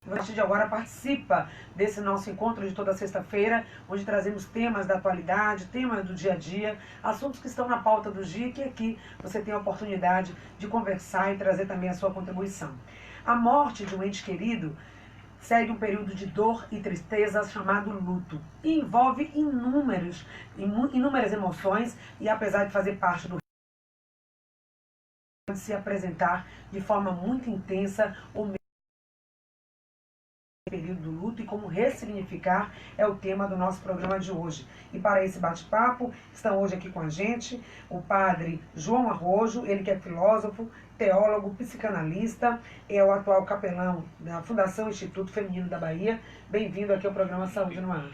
A partir de agora participa desse nosso encontro de toda sexta-feira, onde trazemos temas da atualidade, temas do dia a dia, assuntos que estão na pauta do dia, que aqui você tem a oportunidade de conversar e trazer também a sua contribuição. A morte de um ente querido segue um período de dor e tristeza chamado luto e envolve inúmeras emoções e, apesar de fazer parte do de se apresentar de forma muito intensa o período do luto e como ressignificar é o tema do nosso programa de hoje. E para esse bate-papo, estão hoje aqui com a gente o padre João Arrojo, ele que é filósofo, teólogo, psicanalista, é o atual capelão da Fundação Instituto Feminino da Bahia. Bem-vindo aqui ao programa Saúde no Ar.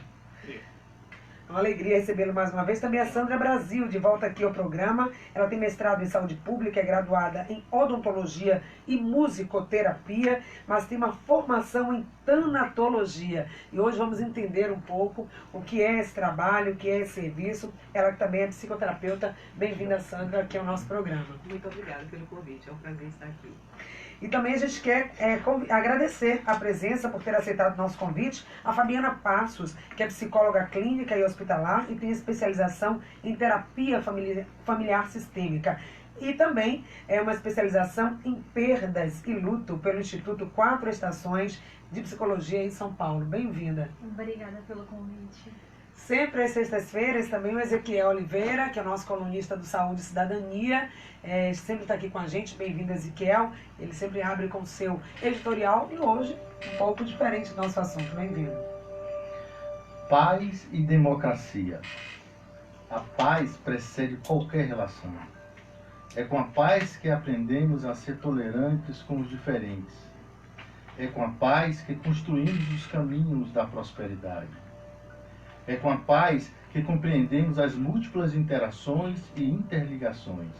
É uma alegria recebê-lo mais uma vez. Também a Sandra Brasil, de volta aqui ao programa. Ela tem mestrado em saúde pública, é graduada em odontologia e musicoterapia, mas tem uma formação em tanatologia. E hoje vamos entender um pouco o que é esse trabalho, o que é esse serviço. Ela que também é psicoterapeuta. Bem-vinda, Sandra, aqui ao nosso programa. Muito obrigada pelo convite, é um prazer estar aqui. E também a gente quer agradecer a presença, por ter aceitado o nosso convite, a Fabiana Passos, que é psicóloga clínica e hospitalar e tem especialização em terapia familiar sistêmica. E também é uma especialização em perdas e luto pelo Instituto 4 Estações de Psicologia em São Paulo. Bem-vinda. Obrigada pelo convite. Sempre às sextas-feiras, também o Ezequiel Oliveira, que é o nosso colunista do Saúde e Cidadania, sempre está aqui com a gente. Bem-vindo, Ezequiel. Ele sempre abre com o seu editorial e hoje um pouco diferente do nosso assunto. Bem-vindo. Paz e democracia. A paz precede qualquer relação. É com a paz que aprendemos a ser tolerantes com os diferentes. É com a paz que construímos os caminhos da prosperidade. É com a paz que compreendemos as múltiplas interações e interligações.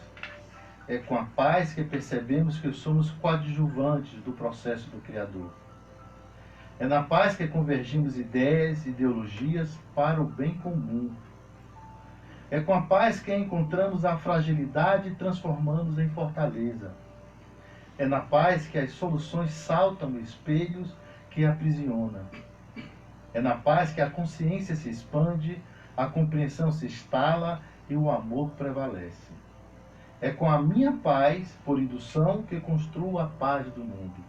É com a paz que percebemos que somos coadjuvantes do processo do Criador. É na paz que convergimos ideias e ideologias para o bem comum. É com a paz que encontramos a fragilidade e transformamos em fortaleza. É na paz que as soluções saltam espelhos que aprisionam. É na paz que a consciência se expande, a compreensão se instala e o amor prevalece. É com a minha paz, por indução, que construo a paz do mundo.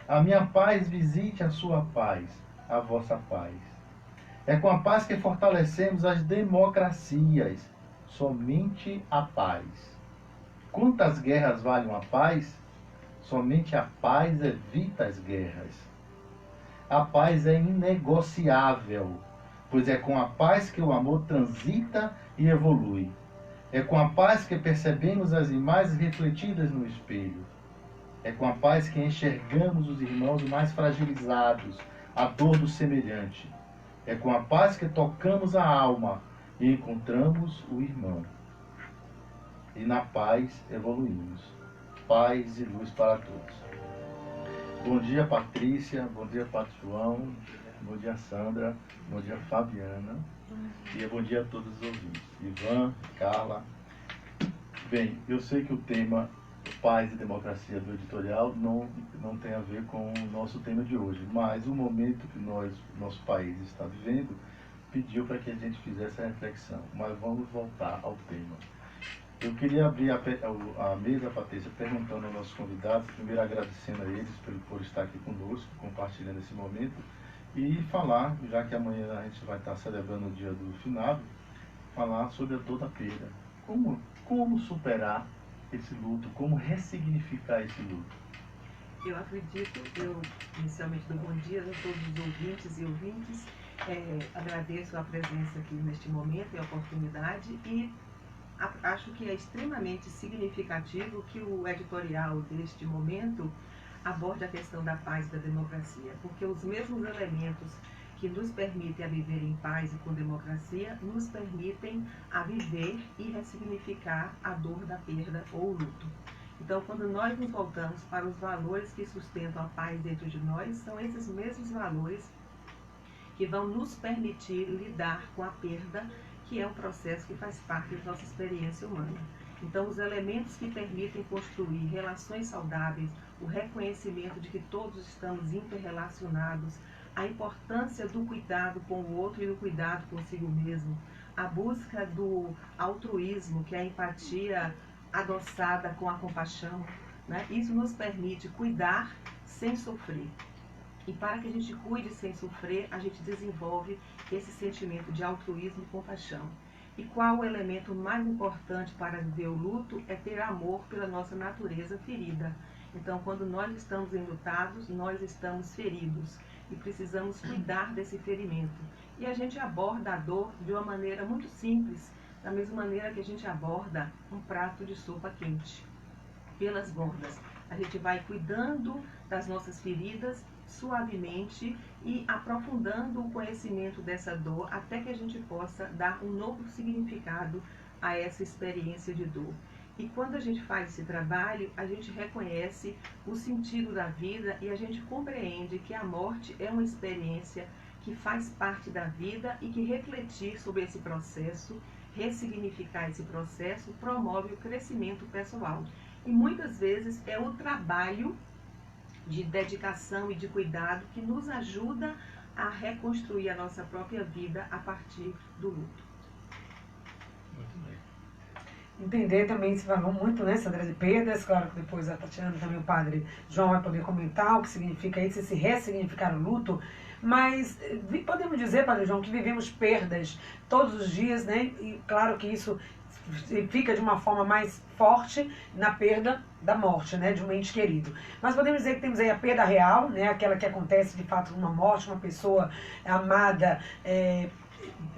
A minha paz visite a sua paz, a vossa paz. É com a paz que fortalecemos as democracias, somente a paz. Quantas guerras vale uma paz? Somente a paz evita as guerras. A paz é inegociável, pois é com a paz que o amor transita e evolui. É com a paz que percebemos as imagens refletidas no espelho. É com a paz que enxergamos os irmãos mais fragilizados, a dor do semelhante. É com a paz que tocamos a alma e encontramos o irmão. E na paz evoluímos. Paz e luz para todos. Bom dia, Patrícia. Bom dia, Padre João. Bom dia, Sandra. Bom dia, Fabiana. E bom dia a todos os ouvintes. Ivan, Carla. Bem, eu sei que o tema Paz e Democracia do editorial não tem a ver com o nosso tema de hoje, mas o momento que nosso país está vivendo pediu para que a gente fizesse a reflexão. Mas vamos voltar ao tema. Eu queria abrir a mesa, Patrícia, perguntando aos nossos convidados, primeiro agradecendo a eles por estar aqui conosco, compartilhando esse momento, e falar, já que amanhã a gente vai estar celebrando o dia do finado, falar sobre a dor da perda. Como superar esse luto, como ressignificar esse luto? Eu acredito, inicialmente dou bom dia a todos os ouvintes e ouvintes, agradeço a presença aqui neste momento e a oportunidade, e acho que é extremamente significativo que o editorial deste momento aborde a questão da paz e da democracia, porque os mesmos elementos que nos permitem a viver em paz e com democracia nos permitem a viver e ressignificar a dor da perda ou luto. Então, quando nós nos voltamos para os valores que sustentam a paz dentro de nós, são esses mesmos valores que vão nos permitir lidar com a perda, que é um processo que faz parte da nossa experiência humana. Então, os elementos que permitem construir relações saudáveis, o reconhecimento de que todos estamos interrelacionados, a importância do cuidado com o outro e do cuidado consigo mesmo, a busca do altruísmo, que é a empatia adoçada com a compaixão, né? Isso nos permite cuidar sem sofrer. E para que a gente cuide sem sofrer, a gente desenvolve esse sentimento de altruísmo e compaixão. E qual o elemento mais importante para viver o luto? É ter amor pela nossa natureza ferida. Então, quando nós estamos enlutados, nós estamos feridos e precisamos cuidar desse ferimento. E a gente aborda a dor de uma maneira muito simples, da mesma maneira que a gente aborda um prato de sopa quente, pelas bordas. A gente vai cuidando das nossas feridas suavemente e aprofundando o conhecimento dessa dor até que a gente possa dar um novo significado a essa experiência de dor. E quando a gente faz esse trabalho, a gente reconhece o sentido da vida e a gente compreende que a morte é uma experiência que faz parte da vida e que refletir sobre esse processo, ressignificar esse processo, promove o crescimento pessoal. E muitas vezes é o trabalho de dedicação e de cuidado que nos ajuda a reconstruir a nossa própria vida a partir do luto. Muito bem. Entender também, se falou muito, né, Sandra, de perdas. Claro que depois a Tatiana, também o padre João vai poder comentar o que significa isso, esse ressignificar o luto. Mas podemos dizer, padre João, que vivemos perdas todos os dias, né? E claro que isso fica de uma forma mais forte na perda da morte, né, de um ente querido. Mas podemos dizer que temos aí a perda real, né, aquela que acontece de fato numa morte, uma pessoa amada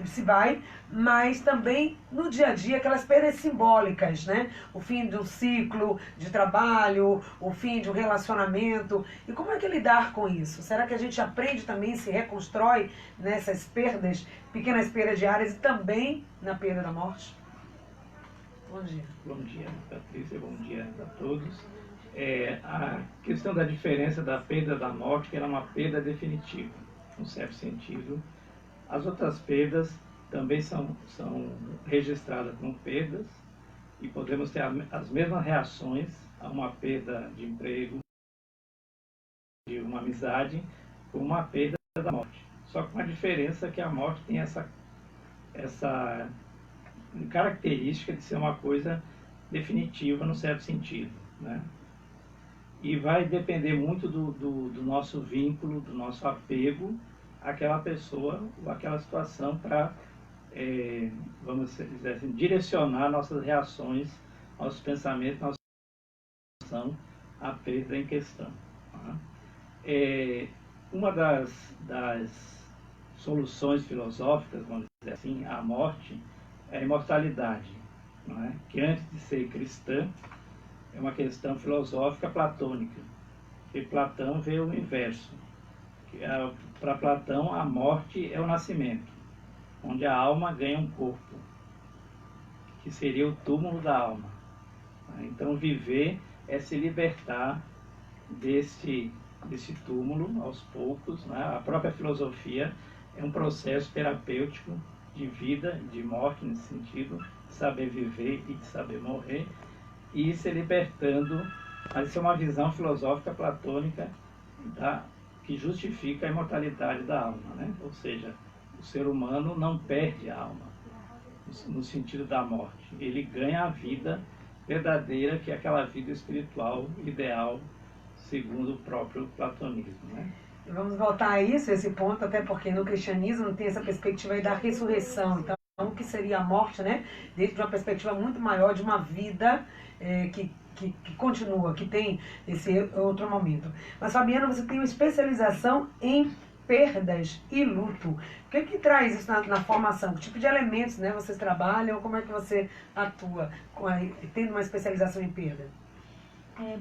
se vai, mas também no dia a dia aquelas perdas simbólicas, né, o fim de um ciclo de trabalho, o fim de um relacionamento. E como é que lidar com isso? Será que a gente aprende também, se reconstrói nessas perdas, pequenas perdas diárias e também na perda da morte? Bom dia. Bom dia, Patrícia. Bom dia a todos. A questão da diferença da perda da morte, que ela é uma perda definitiva, num certo sentido. As outras perdas também são registradas como perdas e podemos ter as mesmas reações a uma perda de emprego, de uma amizade, como uma perda da morte. Só com a diferença que a morte tem essa característica de ser uma coisa definitiva, no certo sentido, né? E vai depender muito do nosso vínculo, do nosso apego àquela pessoa ou àquela situação para, vamos dizer assim, direcionar nossas reações, nossos pensamentos, nossa reação à perda em questão. Tá? Uma das soluções filosóficas, vamos dizer assim, à morte, é a imortalidade, não é? Que antes de ser cristã, é uma questão filosófica platônica. E Platão vê o inverso. Para Platão, a morte é o nascimento, onde a alma ganha um corpo, que seria o túmulo da alma. Então, viver é se libertar desse túmulo aos poucos, né? A própria filosofia é um processo terapêutico de vida, de morte, nesse sentido, de saber viver e de saber morrer, e se libertando. Mas isso é uma visão filosófica platônica que justifica a imortalidade da alma, né? Ou seja, o ser humano não perde a alma, no sentido da morte. Ele ganha a vida verdadeira, que é aquela vida espiritual ideal, segundo o próprio platonismo, né? Vamos voltar a isso, esse ponto, até porque no cristianismo não tem essa perspectiva aí da ressurreição. Então, o que seria a morte, né? Dentro de uma perspectiva muito maior de uma vida que continua, que tem esse outro momento. Mas, Fabiana, você tem uma especialização em perdas e luto. O que traz isso na formação? Que tipo de elementos, né, vocês trabalham? Como é que você atua tendo uma especialização em perda?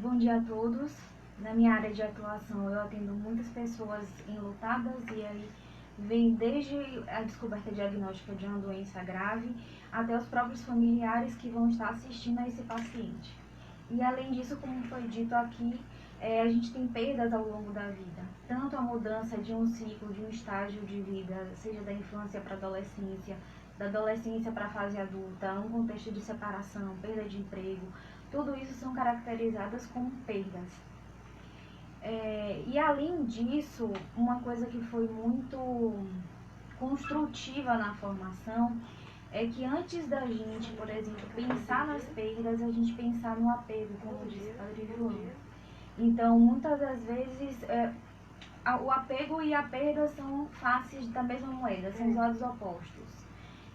Bom dia a todos. Na minha área de atuação, eu atendo muitas pessoas enlutadas e aí vem desde a descoberta diagnóstica de uma doença grave até os próprios familiares que vão estar assistindo a esse paciente. E além disso, como foi dito aqui, a gente tem perdas ao longo da vida. Tanto a mudança de um ciclo, de um estágio de vida, seja da infância para a adolescência, da adolescência para a fase adulta, um contexto de separação, perda de emprego, tudo isso são caracterizadas como perdas. E além disso, uma coisa que foi muito construtiva na formação é que antes da gente, por exemplo, pensar nas perdas, a gente pensar no apego, como disse o Padre João. Então, muitas das vezes, o apego e a perda são faces da mesma moeda, são os lados opostos.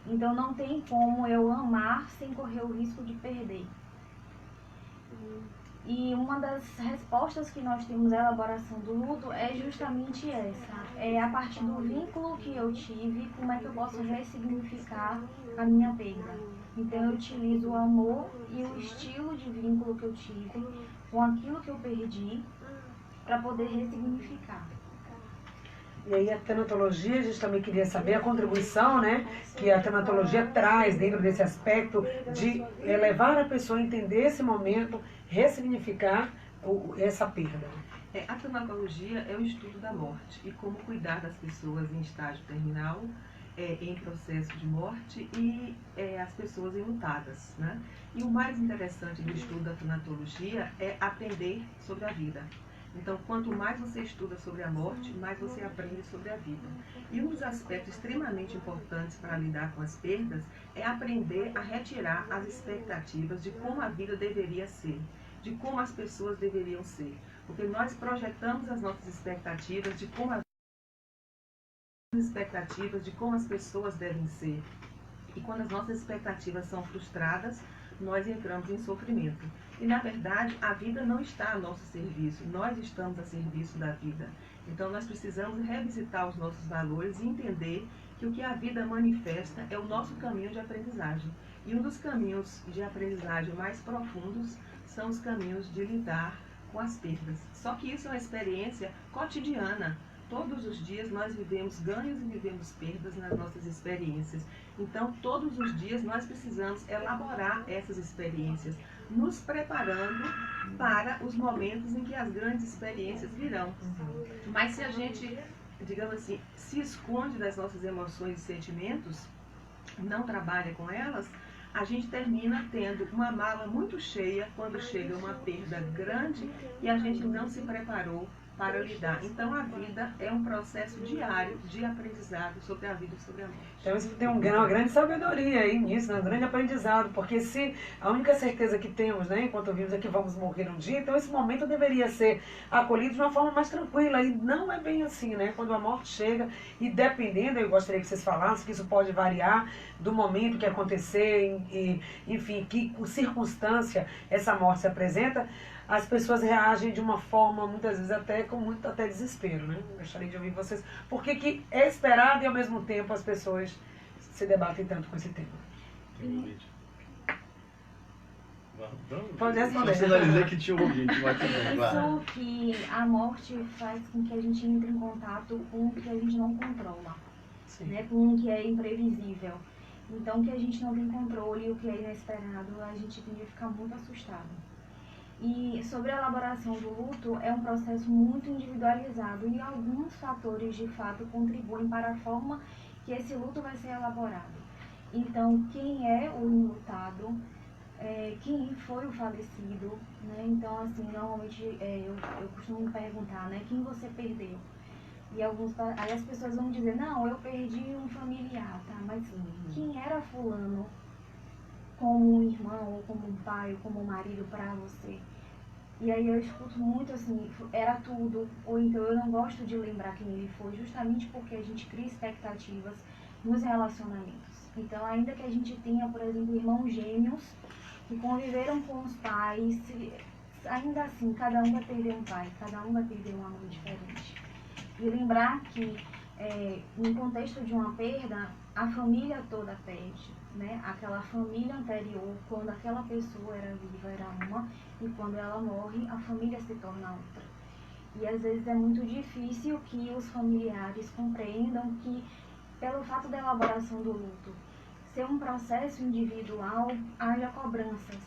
Então, não tem como eu amar sem correr o risco de perder. E uma das respostas que nós temos à elaboração do luto é justamente essa. É a partir do vínculo que eu tive, como é que eu posso ressignificar a minha perda. Então eu utilizo o amor e o estilo de vínculo que eu tive com aquilo que eu perdi para poder ressignificar. E aí a tanatologia, a gente também queria saber a contribuição, né, que a tanatologia traz dentro desse aspecto de levar a pessoa a entender esse momento, ressignificar essa perda. A tanatologia é o estudo da morte e como cuidar das pessoas em estágio terminal, em processo de morte e as pessoas enlutadas, né? E o mais interessante do estudo da tanatologia é aprender sobre a vida. Então, quanto mais você estuda sobre a morte, mais você aprende sobre a vida. E um dos aspectos extremamente importantes para lidar com as perdas é aprender a retirar as expectativas de como a vida deveria ser, de como as pessoas deveriam ser. Porque nós projetamos as nossas expectativas de como as pessoas devem ser. E quando as nossas expectativas são frustradas, nós entramos em sofrimento. E, na verdade, a vida não está a nosso serviço, nós estamos a serviço da vida. Então, nós precisamos revisitar os nossos valores e entender que o que a vida manifesta é o nosso caminho de aprendizagem. E um dos caminhos de aprendizagem mais profundos são os caminhos de lidar com as perdas. Só que isso é uma experiência cotidiana. Todos os dias nós vivemos ganhos e vivemos perdas nas nossas experiências. Então, todos os dias nós precisamos elaborar essas experiências, nos preparando para os momentos em que as grandes experiências virão. Mas se a gente, digamos assim, se esconde das nossas emoções e sentimentos, não trabalha com elas, a gente termina tendo uma mala muito cheia quando chega uma perda grande e a gente não se preparou para lidar. Então, a vida é um processo diário de aprendizado sobre a vida e sobre a morte. Então, isso tem uma grande sabedoria aí nisso, né? Um grande aprendizado, porque se a única certeza que temos, né, enquanto vivos, é que vamos morrer um dia, então esse momento deveria ser acolhido de uma forma mais tranquila, e não é bem assim, né? Quando a morte chega, e dependendo, eu gostaria que vocês falassem que isso pode variar do momento que acontecer, enfim, que circunstância essa morte se apresenta, as pessoas reagem de uma forma, muitas vezes até com muito desespero, né? Gostaria de ouvir vocês. Por que é esperado e ao mesmo tempo as pessoas se debatem tanto com esse tema? Pode responder. Sinalizei que tinha um ouvinte. Isso que a morte faz com que a gente entre em contato com o que a gente não controla, né? Com o que é imprevisível. Então, o que a gente não tem controle e o que é inesperado, a gente tende a ficar muito assustado. E sobre a elaboração do luto, é um processo muito individualizado e alguns fatores, de fato, contribuem para a forma que esse luto vai ser elaborado. Então, quem é o enlutado, quem foi o falecido, né? Então, assim, normalmente eu costumo perguntar, né, quem você perdeu? E aí as pessoas vão dizer, não, eu perdi um familiar, tá? Mas quem era fulano como um irmão, ou como um pai, ou como um marido para você? E aí eu escuto muito assim, era tudo, ou então eu não gosto de lembrar quem ele foi, justamente porque a gente cria expectativas nos relacionamentos. Então, ainda que a gente tenha, por exemplo, irmãos gêmeos que conviveram com os pais, ainda assim, cada um vai perder um pai, cada um vai perder uma mãe diferente. E lembrar que, no contexto de uma perda, a família toda perde, né? Aquela família anterior, quando aquela pessoa era viva, era uma, e quando ela morre, a família se torna outra. E às vezes é muito difícil que os familiares compreendam que, pelo fato da elaboração do luto ser um processo individual, haja cobranças.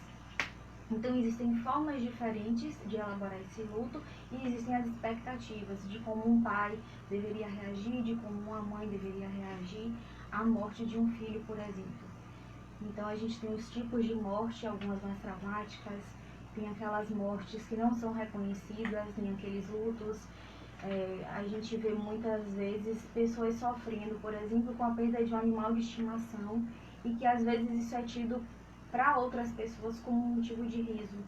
Então, existem formas diferentes de elaborar esse luto e existem as expectativas de como um pai deveria reagir, de como uma mãe deveria reagir. a morte de um filho, por exemplo. Então a gente tem os tipos de morte, algumas mais traumáticas, tem aquelas mortes que não são reconhecidas, tem aqueles lutos. A gente vê muitas vezes pessoas sofrendo, por exemplo, com a perda de um animal de estimação, e que às vezes isso é tido para outras pessoas como um motivo de riso.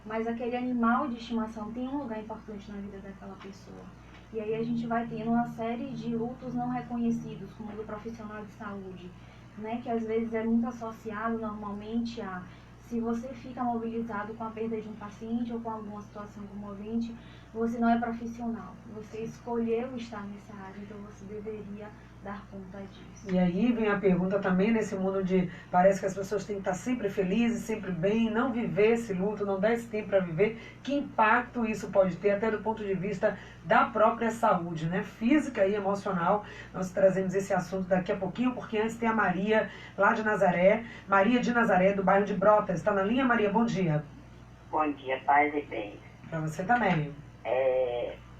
Mas aquele animal de estimação tem um lugar importante na vida daquela pessoa. E aí a gente vai tendo uma série de lutos não reconhecidos, como o do profissional de saúde, né, que às vezes é muito associado normalmente a, se você fica mobilizado com a perda de um paciente ou com alguma situação comovente, você não é profissional, você escolheu estar nessa área, então você deveria dar conta disso. E aí vem a pergunta também, nesse mundo de, parece que as pessoas têm que estar sempre felizes, sempre bem, não viver esse luto, não dar esse tempo para viver, que impacto isso pode ter, até do ponto de vista da própria saúde, né, física e emocional. Nós trazemos esse assunto daqui a pouquinho, porque antes tem a Maria, lá de Nazaré, Maria de Nazaré, do bairro de Brotas. Está na linha, Maria? Bom dia. Bom dia, paz e bem. Para você também.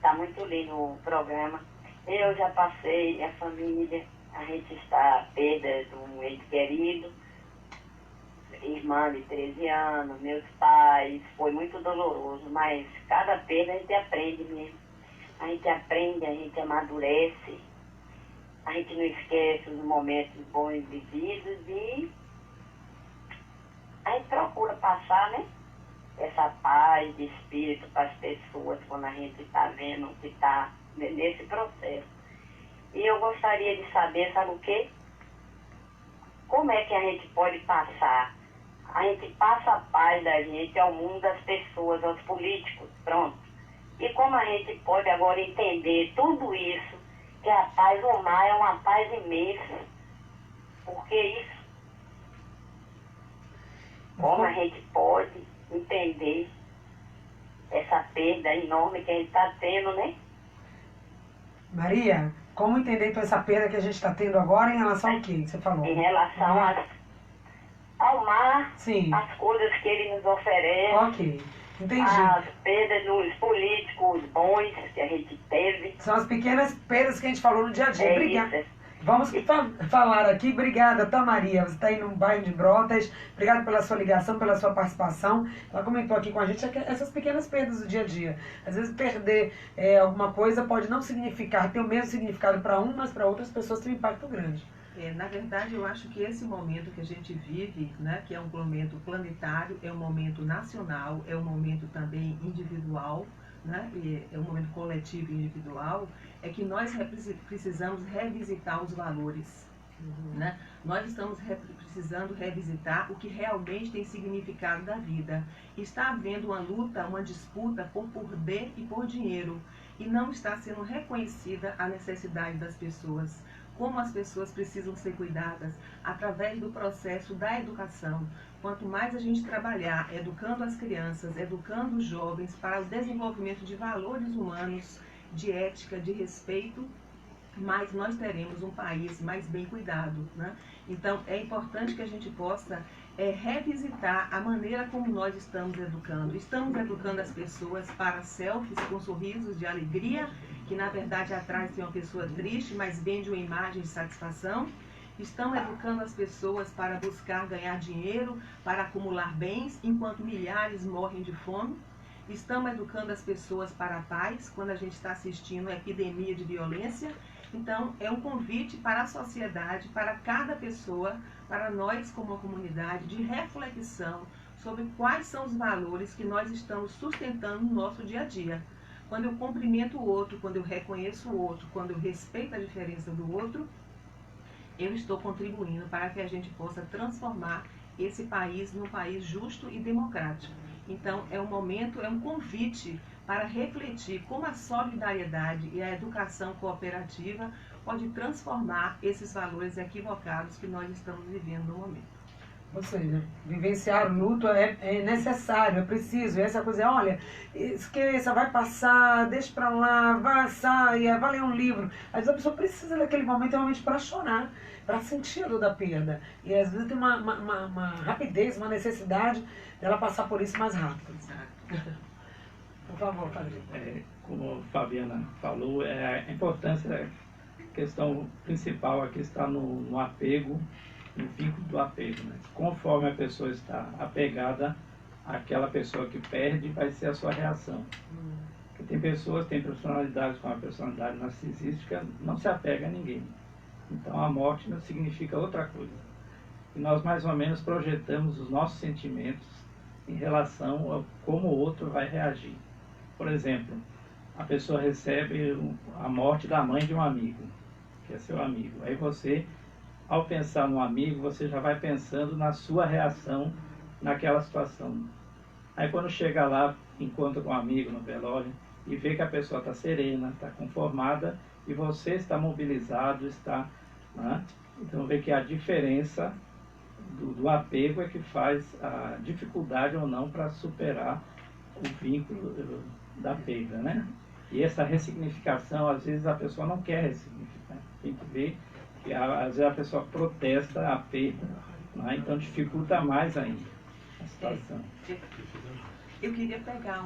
Tá muito lindo o programa. Eu já passei, a família, a gente está à perda de um ente querido, irmã de 13 anos, meus pais, foi muito doloroso, mas cada perda a gente aprende mesmo. A gente aprende, a gente amadurece, a gente não esquece os momentos bons vividos e a gente procura passar, né, essa paz de espírito para as pessoas quando a gente está vendo que está nesse processo. E eu gostaria de saber, sabe o quê? Como é que a gente pode passar? A gente passa a paz da gente ao mundo das pessoas, aos políticos, pronto. E como a gente pode agora entender tudo isso, que a paz do mar é uma paz imensa? Porque isso, como a gente pode entender essa perda enorme que a gente está tendo, né? Maria, como entender então essa perda que a gente está tendo agora em relação ao que você falou? Em relação ao mar, sim, as coisas que ele nos oferece, ok, entendi. as perdas dos políticos bons que a gente teve. São as pequenas perdas que a gente falou no dia a dia. Obrigada. Isso. Vamos falar aqui. Obrigada, tá, Maria? Você está aí no bairro de Brotas. Obrigada pela sua ligação, pela sua participação. Ela comentou aqui com a gente essas pequenas perdas do dia a dia. Às vezes perder alguma coisa pode não significar, ter o mesmo significado para um, mas para outras pessoas tem um impacto grande. Na verdade, eu acho que esse momento que a gente vive, né, que é um momento planetário, é um momento nacional, é um momento também individual, né, e é um momento coletivo e individual, é que nós precisamos revisitar os valores. Né? Nós estamos precisando revisitar o que realmente tem significado da vida. Está havendo uma luta, uma disputa por poder e por dinheiro, e não está sendo reconhecida a necessidade das pessoas. Como as pessoas precisam ser cuidadas através do processo da educação. Quanto mais a gente trabalhar educando as crianças, educando os jovens para o desenvolvimento de valores humanos, de ética, de respeito, mais nós teremos um país mais bem cuidado, né? Então, é importante que a gente possa revisitar a maneira como nós estamos educando. Estamos educando as pessoas para selfies com sorrisos de alegria, que na verdade atrás tem uma pessoa triste, mas vende uma imagem de satisfação. Estão educando as pessoas para buscar ganhar dinheiro, para acumular bens, enquanto milhares morrem de fome. Estamos educando as pessoas para a paz, quando a gente está assistindo uma epidemia de violência. Então, é um convite para a sociedade, para cada pessoa, para nós como uma comunidade, de reflexão sobre quais são os valores que nós estamos sustentando no nosso dia a dia. Quando eu cumprimento o outro, quando eu reconheço o outro, quando eu respeito a diferença do outro, eu estou contribuindo para que a gente possa transformar esse país num país justo e democrático. Então, é um momento, é um convite para refletir como a solidariedade e a educação cooperativa pode transformar esses valores equivocados que nós estamos vivendo no momento. Ou seja, vivenciar o luto é necessário, é preciso. E essa coisa, olha, esqueça, vai passar, deixa pra lá, vai, saia, vai ler um livro. Às vezes a pessoa precisa daquele momento realmente para chorar, para sentir a dor da perda. E às vezes tem uma rapidez, uma necessidade dela passar por isso mais rápido. Exato. Por favor, Padre. Como a Fabiana falou, a importância A questão principal aqui está no apego, no vínculo do apego, né? Conforme a pessoa está apegada àquela pessoa que perde, vai ser a sua reação. Porque tem pessoas, tem personalidades com a personalidade narcisística, não se apega a ninguém. Então a morte não significa outra coisa. E nós mais ou menos projetamos os nossos sentimentos em relação a como o outro vai reagir. Por exemplo, a pessoa recebe a morte da mãe de um amigo, que é seu amigo. Aí você, ao pensar no amigo, você já vai pensando na sua reação naquela situação. Aí quando chega lá, encontra com um amigo no velório e vê que a pessoa está serena, está conformada e você está mobilizado, está... Né? Então vê que a diferença do apego é que faz a dificuldade ou não para superar o vínculo da perda, né? E essa ressignificação, às vezes a pessoa não quer ressignificar. Tem que ver que às vezes a pessoa protesta a perda, né? Então dificulta mais ainda a situação. Eu queria pegar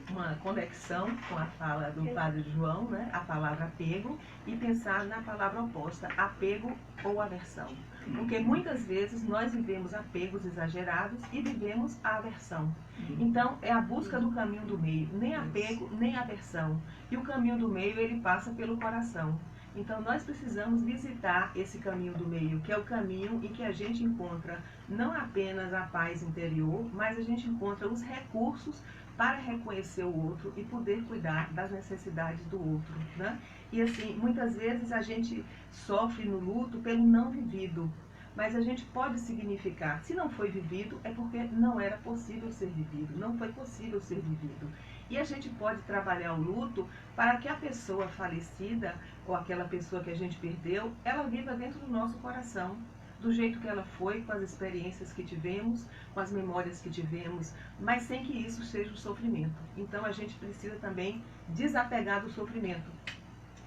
uma conexão com a fala do Padre João, né? A palavra apego, e pensar na palavra oposta, apego ou aversão. Porque muitas vezes nós vivemos apegos exagerados e vivemos a aversão. Então, é a busca do caminho do meio, nem apego, nem aversão. E o caminho do meio, ele passa pelo coração. Então, nós precisamos visitar esse caminho do meio, que é o caminho em que a gente encontra não apenas a paz interior, mas a gente encontra os recursos para reconhecer o outro e poder cuidar das necessidades do outro, né? E assim, muitas vezes a gente sofre no luto pelo não vivido, mas a gente pode significar, se não foi vivido, é porque não era possível ser vivido, não foi possível ser vivido. E a gente pode trabalhar o luto para que a pessoa falecida, ou aquela pessoa que a gente perdeu, ela viva dentro do nosso coração, do jeito que ela foi, com as experiências que tivemos, com as memórias que tivemos, mas sem que isso seja um sofrimento. Então a gente precisa também desapegar do sofrimento,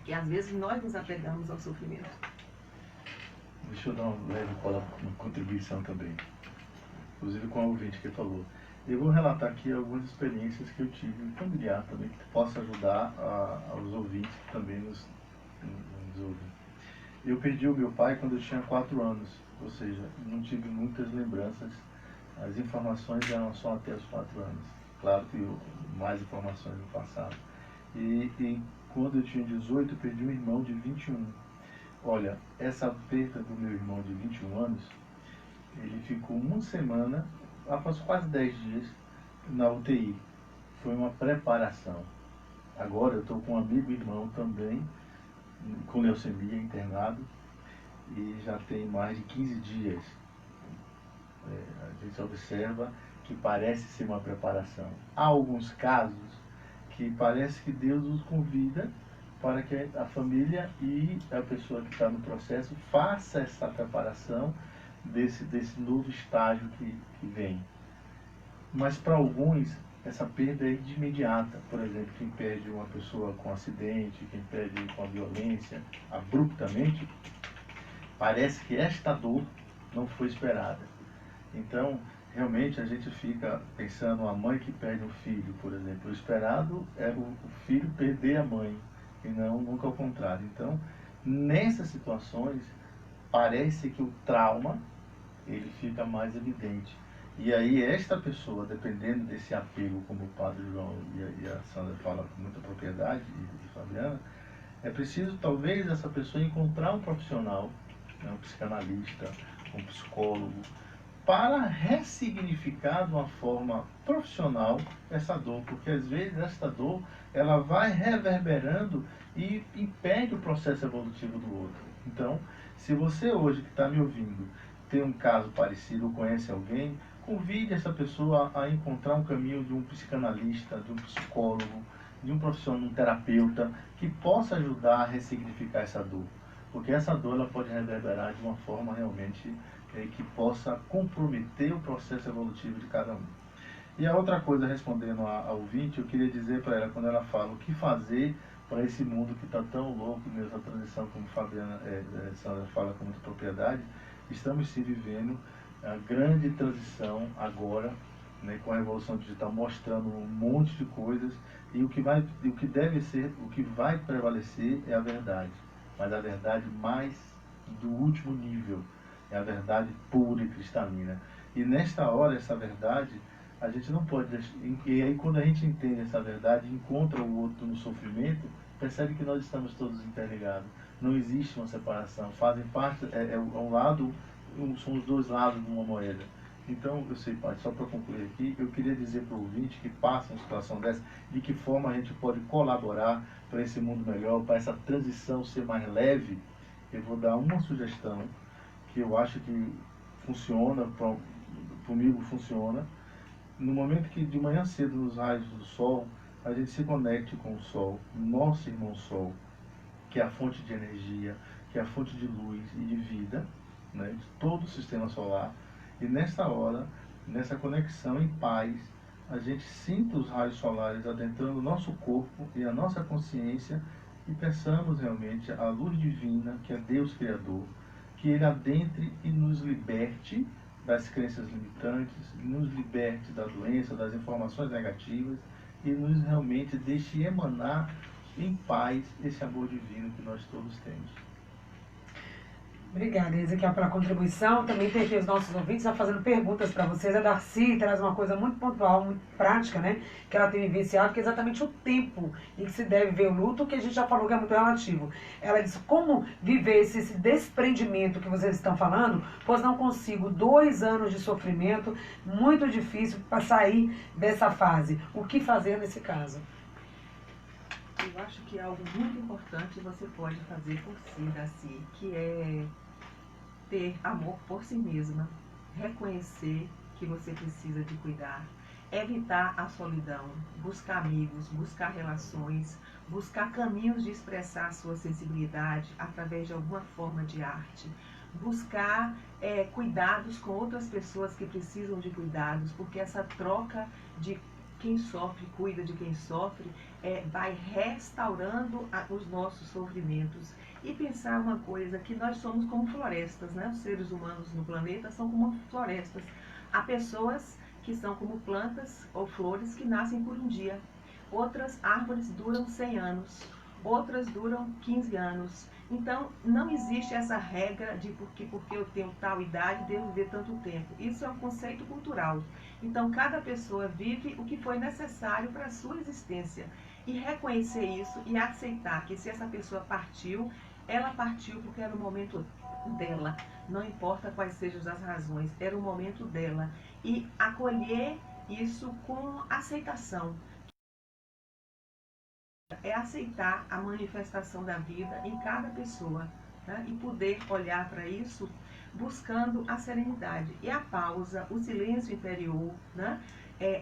que às vezes nós nos apegamos ao sofrimento. Deixa eu dar uma leve contribuição também, inclusive com a ouvinte que falou. Eu vou relatar aqui algumas experiências que eu tive familiar também, que possa ajudar aos ouvintes que também nos ouvem. Eu perdi o meu pai quando eu tinha 4 anos, ou seja, não tive muitas lembranças, as informações eram só até os 4 anos. Claro que mais informações no passado. E quando eu tinha 18, eu perdi um irmão de 21. Olha, essa perda do meu irmão de 21 anos, ele ficou uma semana, após quase 10 dias, na UTI. Foi uma preparação. Agora eu estou com um amigo irmão também, com leucemia, internado, e já tem mais de 15 dias. A gente observa que parece ser uma preparação. Há alguns casos que parece que Deus nos convida para que a família e a pessoa que está no processo faça essa preparação desse novo estágio que vem. Mas para alguns, essa perda é de imediata. Por exemplo, quem perde uma pessoa com acidente, quem perde com a violência, abruptamente, parece que esta dor não foi esperada. Então, realmente a gente fica pensando a mãe que perde um filho, por exemplo. O esperado é o filho perder a mãe, e não nunca ao contrário. Então, nessas situações, parece que o trauma ele fica mais evidente. E aí esta pessoa, dependendo desse apego, como o Padre João e a Sandra falam com muita propriedade, e Fabiana, é preciso talvez essa pessoa encontrar um profissional, né, um psicanalista, um psicólogo, para ressignificar de uma forma profissional essa dor, porque às vezes esta dor ela vai reverberando e impede o processo evolutivo do outro. Então, se você hoje que está me ouvindo tem um caso parecido ou conhece alguém, convide essa pessoa a encontrar um caminho de um psicanalista, de um psicólogo, de um profissional, um terapeuta, que possa ajudar a ressignificar essa dor. Porque essa dor ela pode reverberar de uma forma realmente que possa comprometer o processo evolutivo de cada um. E a outra coisa, respondendo ao ouvinte, eu queria dizer para ela, quando ela fala o que fazer para esse mundo que está tão louco, mesmo a transição, como Fabiana Sandra fala com muita propriedade, estamos se vivendo a grande transição agora, né, com a revolução digital mostrando um monte de coisas, e o que deve ser, o que vai prevalecer é a verdade. mas a verdade mais do último nível, é a verdade pura e cristalina. E nesta hora, essa verdade, a gente não pode deixar... E aí quando a gente entende essa verdade, encontra o outro no sofrimento, percebe que nós estamos todos interligados. Não existe uma separação, fazem parte, um lado, são os dois lados de uma moeda. Então, eu sei, Padre, só para concluir aqui, eu queria dizer para o ouvinte que passa uma situação dessa, de que forma a gente pode colaborar para esse mundo melhor, para essa transição ser mais leve. Eu vou dar uma sugestão que eu acho que funciona, comigo funciona. No momento que de manhã cedo, nos raios do sol, a gente se conecte com o sol, nosso irmão sol, que é a fonte de energia, que é a fonte de luz e de vida, né, de todo o sistema solar. E nessa hora, nessa conexão em paz, a gente sinta os raios solares adentrando o nosso corpo e a nossa consciência e peçamos realmente a luz divina, que é Deus Criador, que Ele adentre e nos liberte das crenças limitantes, nos liberte da doença, das informações negativas e nos realmente deixe emanar em paz esse amor divino que nós todos temos. Obrigada, Ezequiel, pela contribuição. Também tem aqui os nossos ouvintes já fazendo perguntas para vocês. A Darcy traz uma coisa muito pontual, muito prática, né? Que ela tem vivenciado, que é exatamente o tempo em que se deve ver o luto, que a gente já falou que é muito relativo. Ela disse, como viver esse desprendimento que vocês estão falando, pois não consigo 2 anos de sofrimento, muito difícil para sair dessa fase. O que fazer nesse caso? Eu acho que algo muito importante você pode fazer por si, Darcy, que é ter amor por si mesma, reconhecer que você precisa de cuidar, evitar a solidão, buscar amigos, buscar relações, buscar caminhos de expressar a sua sensibilidade através de alguma forma de arte, buscar cuidados com outras pessoas que precisam de cuidados, porque essa troca de quem sofre cuida de quem sofre, vai restaurando os nossos sofrimentos. E pensar uma coisa, que nós somos como florestas, né? Os seres humanos no planeta são como florestas. Há pessoas que são como plantas ou flores que nascem por um dia. Outras árvores duram 100 anos, outras duram 15 anos. Então, não existe essa regra de porque eu tenho tal idade, devo viver tanto tempo. Isso é um conceito cultural. Então, cada pessoa vive o que foi necessário para a sua existência. E reconhecer isso e aceitar que se essa pessoa partiu, ela partiu porque era o momento dela. Não importa quais sejam as razões, era o momento dela. E acolher isso com aceitação. É aceitar a manifestação da vida em cada pessoa, né? E poder olhar para isso buscando a serenidade e a pausa, o silêncio interior, né?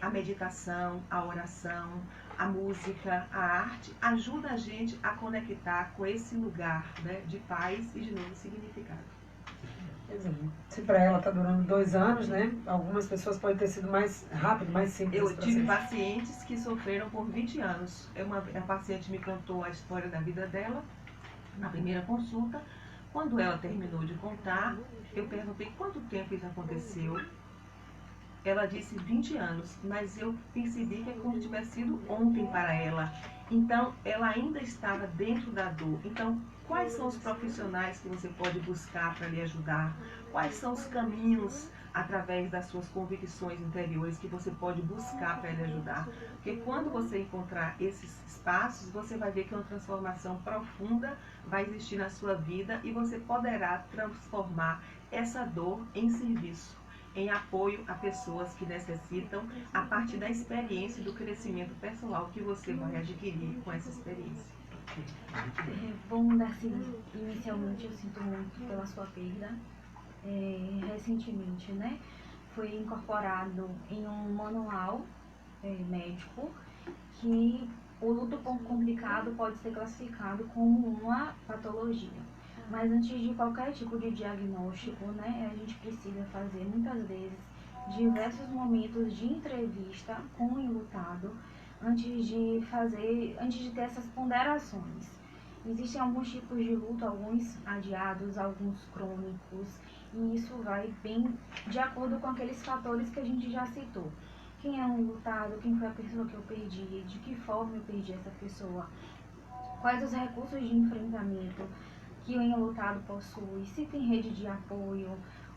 A meditação, a oração, a música, a arte ajuda a gente a conectar com esse lugar, né, de paz e de novo significado. Se para ela está durando 2 anos, né? Algumas pessoas podem ter sido mais rápido, mais simples. Eu tive pacientes que sofreram por 20 anos. A paciente me contou a história da vida dela na primeira consulta. Quando ela terminou de contar, eu perguntei quanto tempo isso aconteceu. Ela disse 20 anos, mas eu percebi que é como se tivesse sido ontem para ela. Então, ela ainda estava dentro da dor. Então, quais são os profissionais que você pode buscar para lhe ajudar? Quais são os caminhos, através das suas convicções interiores, que você pode buscar para lhe ajudar? Porque quando você encontrar esses espaços, você vai ver que uma transformação profunda vai existir na sua vida e você poderá transformar essa dor em serviço, em apoio a pessoas que necessitam, a partir da experiência e do crescimento pessoal que você vai adquirir com essa experiência. Bom, Darcy, inicialmente eu sinto muito pela sua perda. Recentemente, né, foi incorporado em um manual médico que o luto complicado pode ser classificado como uma patologia. Mas antes de qualquer tipo de diagnóstico, né, a gente precisa fazer muitas vezes diversos momentos de entrevista com o enlutado antes de ter essas ponderações. Existem alguns tipos de luto, alguns adiados, alguns crônicos, e isso vai bem de acordo com aqueles fatores que a gente já citou. Quem é um enlutado, quem foi a pessoa que eu perdi, de que forma eu perdi essa pessoa, quais os recursos de enfrentamento, que o enlutado possui, se tem rede de apoio,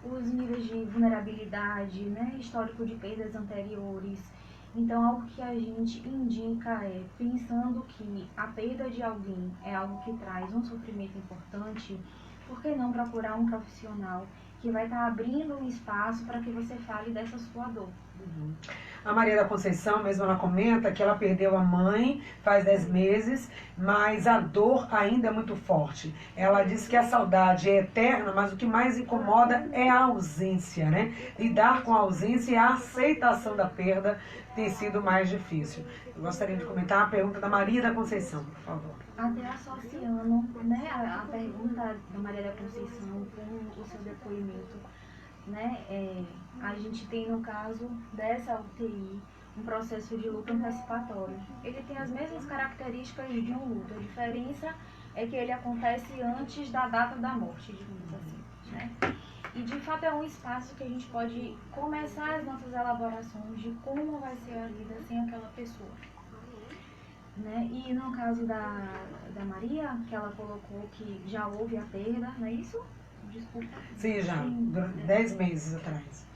os níveis de vulnerabilidade, né, histórico de perdas anteriores. Então, algo que a gente indica é, pensando que a perda de alguém é algo que traz um sofrimento importante, por que não procurar um profissional que vai estar abrindo um espaço para que você fale dessa sua dor? A Maria da Conceição mesmo, ela comenta que ela perdeu a mãe faz 10 meses, mas a dor ainda é muito forte. Ela diz que a saudade é eterna, mas o que mais incomoda é a ausência, né? Lidar com a ausência e a aceitação da perda tem sido mais difícil. Eu gostaria de comentar a pergunta da Maria da Conceição, por favor. Até associando, né, a pergunta da Maria da Conceição com o seu depoimento, né, a gente tem no caso dessa UTI um processo de luto antecipatório. Ele tem as mesmas características de um luto, a diferença é que ele acontece antes da data da morte, digamos assim, né? E de fato é um espaço que a gente pode começar as nossas elaborações de como vai ser a vida sem aquela pessoa. Né? E no caso da Maria, que ela colocou que já houve a perda, não é isso? Desculpa. Sim, já, 10 meses atrás.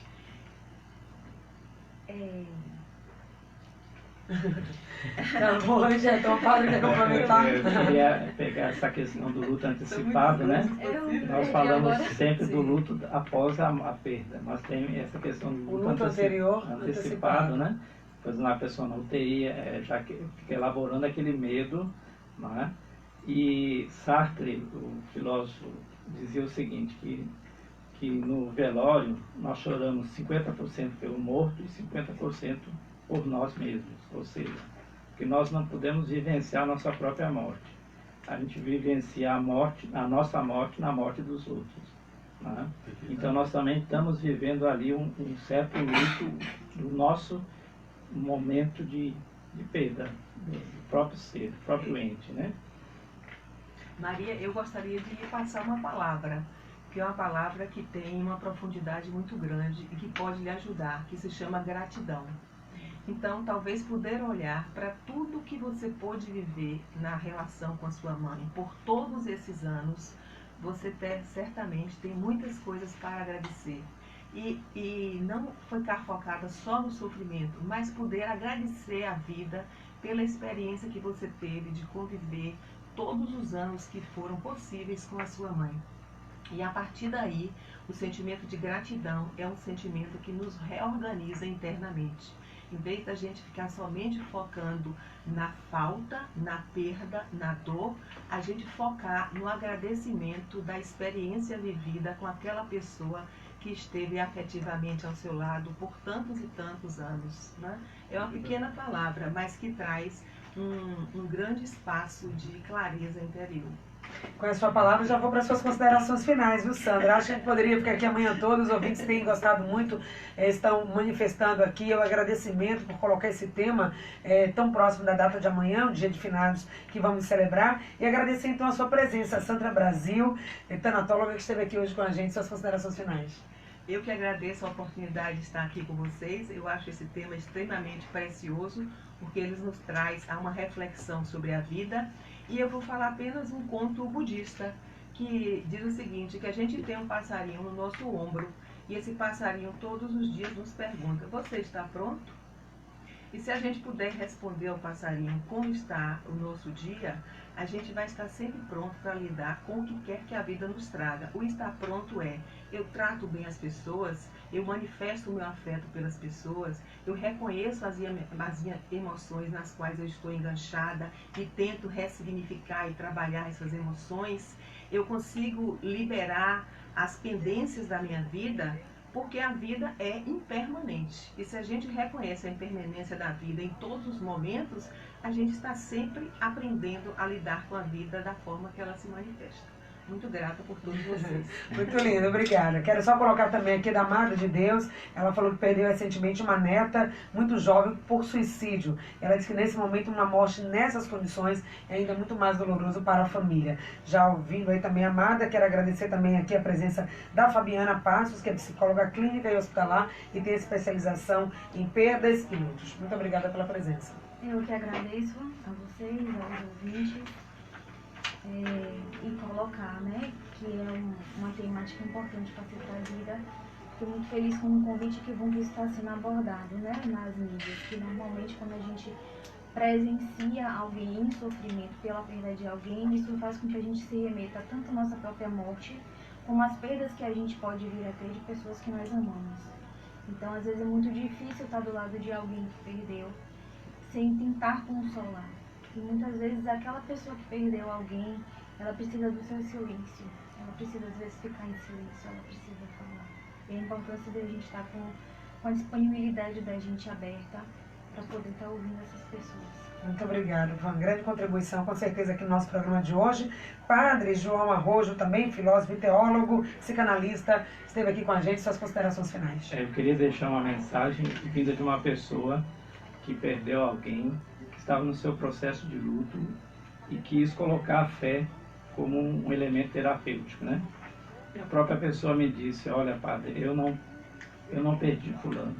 Tá bom, já então o padre quer complementar. Eu queria pegar essa questão do luto antecipado, né? Nós falamos sempre do luto após a perda, mas tem essa questão do luto anterior antecipado, né? Pois a pessoa na UTI já fica elaborando aquele medo, né? E Sartre, o filósofo, dizia o seguinte, que no velório nós choramos 50% pelo morto e 50% por nós mesmos, ou seja, que nós não podemos vivenciar a nossa própria morte. A gente vivencia a nossa morte na morte dos outros. Né? Então nós também estamos vivendo ali um certo luto do nosso momento de perda do próprio ser, do próprio ente, né? Maria, eu gostaria de lhe passar uma palavra, que é uma palavra que tem uma profundidade muito grande e que pode lhe ajudar, que se chama gratidão. Então, talvez poder olhar para tudo que você pôde viver na relação com a sua mãe por todos esses anos, você certamente tem muitas coisas para agradecer. E não ficar focada só no sofrimento, mas poder agradecer a vida pela experiência que você teve de conviver todos os anos que foram possíveis com a sua mãe. E a partir daí, o sentimento de gratidão é um sentimento que nos reorganiza internamente. Em vez da gente ficar somente focando na falta, na perda, na dor, a gente focar no agradecimento da experiência vivida com aquela pessoa que esteve afetivamente ao seu lado por tantos e tantos anos. Né? É uma pequena palavra, mas que traz um grande espaço de clareza interior. Com a sua palavra, já vou para as suas considerações finais, viu, Sandra? Acho que a gente poderia ficar aqui amanhã todo, os ouvintes têm gostado muito, estão manifestando aqui o agradecimento por colocar esse tema tão próximo da data de amanhã, o dia de finados que vamos celebrar, e agradecer então a sua presença, Sandra Brasil, tanatóloga que esteve aqui hoje com a gente, suas considerações finais. Eu que agradeço a oportunidade de estar aqui com vocês. Eu acho esse tema extremamente precioso, porque ele nos traz a uma reflexão sobre a vida. E eu vou falar apenas um conto budista, que diz o seguinte, que a gente tem um passarinho no nosso ombro, e esse passarinho todos os dias nos pergunta, você está pronto? E se a gente puder responder ao passarinho como está o nosso dia, a gente vai estar sempre pronto para lidar com o que quer que a vida nos traga. O estar pronto é, eu trato bem as pessoas, eu manifesto o meu afeto pelas pessoas, eu reconheço as minhas emoções nas quais eu estou enganchada e tento ressignificar e trabalhar essas emoções, eu consigo liberar as pendências da minha vida, porque a vida é impermanente. E se a gente reconhece a impermanência da vida em todos os momentos, a gente está sempre aprendendo a lidar com a vida da forma que ela se manifesta. Muito grata por todos vocês. Muito lindo, obrigada. Quero só colocar também aqui da Amada de Deus. Ela falou que perdeu recentemente uma neta muito jovem por suicídio. Ela disse que nesse momento uma morte nessas condições é ainda muito mais doloroso para a família. Já ouvindo aí também a Amada, quero agradecer também aqui a presença da Fabiana Passos, que é psicóloga clínica e hospitalar e tem especialização em perdas e lutos. Muito obrigada pela presença. Eu que agradeço a vocês, aos ouvintes. E colocar, né? Que é uma temática importante para ser trazida. Fico muito feliz com o convite que vão estar sendo abordado, né? Nas mídias, que normalmente quando a gente presencia alguém em sofrimento pela perda de alguém, isso faz com que a gente se remeta tanto à nossa própria morte, como às perdas que a gente pode vir a ter de pessoas que nós amamos. Então, às vezes é muito difícil estar do lado de alguém que perdeu, sem tentar consolar. E muitas vezes aquela pessoa que perdeu alguém, ela precisa do seu silêncio. Ela precisa, às vezes, ficar em silêncio, ela precisa falar. E a importância de a gente estar com a disponibilidade da gente aberta para poder estar ouvindo essas pessoas. Muito obrigada, Van. Grande contribuição, com certeza, aqui no nosso programa de hoje. Padre João Arrojo, também filósofo e teólogo, psicanalista, esteve aqui com a gente. Suas considerações finais. Eu queria deixar uma mensagem vinda de uma pessoa que perdeu alguém, que estava no seu processo de luto e quis colocar a fé como um elemento terapêutico, né? E a própria pessoa me disse: olha, padre, eu não perdi fulano,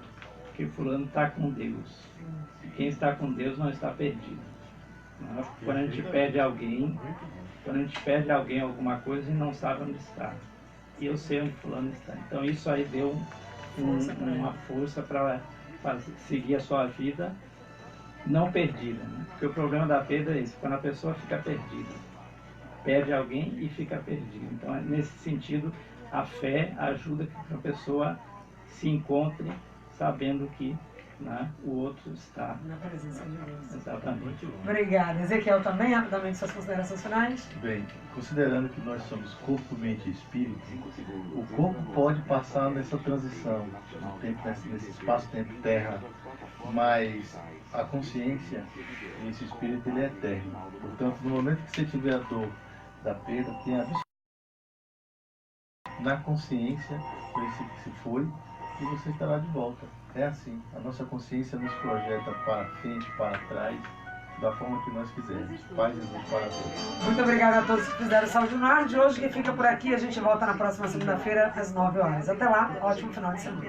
porque fulano está com Deus. E quem está com Deus não está perdido. Quando a gente perde alguém, alguma coisa, e não sabe onde está. E eu sei onde fulano está. Então isso aí deu uma força para seguir a sua vida não perdida, né? Porque o problema da perda é esse, quando a pessoa fica perdida. Perde alguém e fica perdida. Então, nesse sentido, a fé ajuda que a pessoa se encontre sabendo que, né, o outro está Na presença de Deus. Exatamente. Obrigada. Ezequiel, também, rapidamente, suas considerações finais. Bem, considerando que nós somos corpo, mente e espírito, o corpo pode passar nessa transição, no tempo, nesse espaço-tempo-terra, mas a consciência, esse espírito, ele é eterno. Portanto, no momento que você tiver a dor da perda, tenha visto na consciência que se foi e você estará de volta. É assim, a nossa consciência nos projeta para frente, para trás, da forma que nós quisermos. Paz e luz para todos. Muito obrigada a todos que fizeram o Saúde no Ar de hoje, que fica por aqui. A gente volta na próxima segunda-feira, às 9 horas. Até lá, ótimo final de semana.